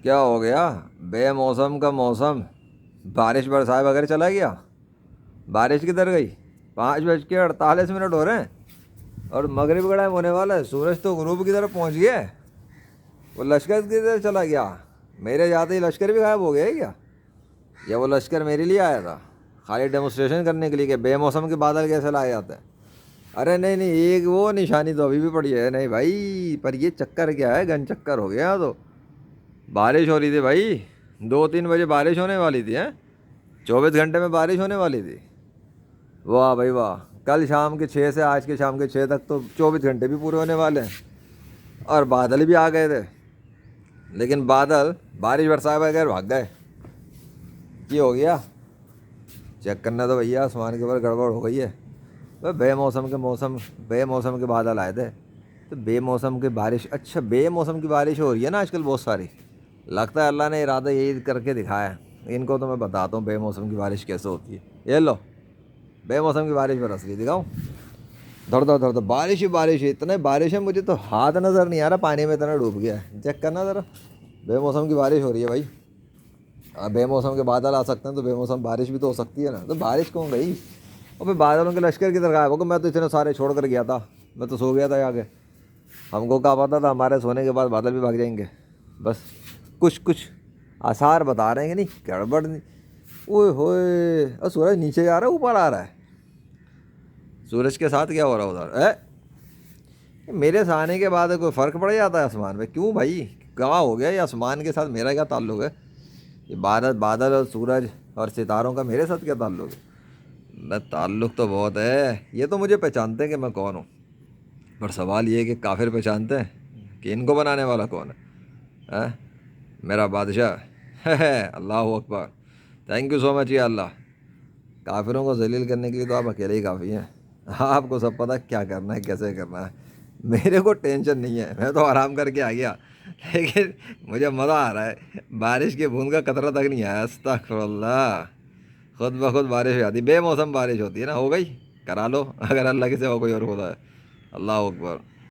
کیا ہو گیا؟ بے موسم کا موسم، بارش برسائے بغیر چلا گیا؟ بارش کدھر گئی؟ 5:48 ہو رہے ہیں اور مغرب کا ٹائم ہونے والا ہے، سورج تو غروب کی طرف پہنچ گیا ہے۔ وہ لشکر کدھر چلا گیا؟ میرے جاتے ہی لشکر بھی غائب ہو گیا ہے کیا؟ یا وہ لشکر میرے لیے آیا تھا خالی ڈیمونسٹریشن کرنے کے لیے کہ بے موسم کے بادل کیسے لائے جاتے ہیں؟ ارے نہیں نہیں، ایک وہ نشانی تو ابھی بھی پڑی ہے نہیں بھائی، پر یہ چکر کیا ہے؟ گن چکر ہو گیا تو بارش ہو رہی تھی بھائی، 2-3 بجے بارش ہونے والی تھی 24 گھنٹے میں بارش ہونے والی تھی۔ واہ بھائی واہ، کل شام کے 6 سے آج کے شام کے 6 تک تو 24 گھنٹے بھی پورے ہونے والے ہیں، اور بادل بھی آ گئے تھے، لیکن بادل بارش برسائے بغیر بھاگ گئے۔ یہ ہو گیا، چیک کرنا تو بھیا آسمان کے اوپر گڑبڑ ہو گئی ہے۔ بے موسم کے بادل آئے تھے تو بے موسم کی بارش، اچھا بے موسم کی بارش ہو رہی ہے نا آج کل بہت ساری، لگتا ہے اللہ نے ارادہ یہی کر کے دکھایا ہے ان کو، تو میں بتاتا ہوں بے موسم کی بارش کیسے ہوتی ہے۔ یہ لو، بے موسم کی بارش برس رہی، دکھاؤں؟ دھڑ دھڑ دھڑ دھڑ، بارش ہی بارش ہے، اتنے بارش ہے مجھے تو ہاتھ نظر نہیں آ رہا، پانی میں اتنا ڈوب گیا ہے۔ چیک کرنا ذرا، بے موسم کی بارش ہو رہی ہے بھائی۔ بے موسم کے بادل آ سکتے ہیں تو بے موسم بارش بھی تو ہو سکتی ہے نا، تو بارش کون گئی؟ اور پھر بادلوں کے لشکر کی طرح غائب ہو گئے، میں تو اتنے سارے چھوڑ کر گیا تھا، میں تو سو گیا تھا آگے، ہم کو کیا پتا تھا ہمارے سونے کے بعد بادل بھی بھاگ جائیں گے۔ بس کچھ آثار بتا رہے ہیں کہ نہیں گڑبڑ نہیں۔ اوئے ہوئے، اور سورج نیچے جا رہا ہے اوپر آ رہا ہے؟ سورج کے ساتھ کیا ہو رہا ہے ادھر؟ میرے سے آنے کے بعد کوئی فرق پڑ جاتا ہے آسمان میں؟ کیوں بھائی، کہاں ہو گیا یہ آسمان کے ساتھ میرا کیا تعلق ہے؟ یہ بادل اور سورج اور ستاروں کا میرے ساتھ کیا تعلق ہے؟ میں تعلق تو بہت ہے، یہ تو مجھے پہچانتے ہیں کہ میں کون ہوں، پر سوال یہ ہے کہ کافر پہچانتے ہیں کہ ان کو بنانے والا کون ہے؟ میرا بادشاہ ہے اللہ اکبر، تھینک یو سو مچ یا اللہ۔ کافروں کو ذلیل کرنے کے لیے تو آپ اکیلے ہی کافی ہیں، آپ کو سب پتہ کیا کرنا ہے کیسے کرنا ہے، میرے کو ٹینشن نہیں ہے، میں تو آرام کر کے آ گیا، لیکن مجھے مزہ آ رہا ہے، بارش کے بوند کا قطرہ تک نہیں آیا، استغفر اللہ۔ خود بخود بارش ہو جاتی، بے موسم بارش ہوتی ہے نا، ہو گئی، کرا لو اگر اللہ کے سوا کوئی اور ہوتا ہے۔ اللہ اکبر۔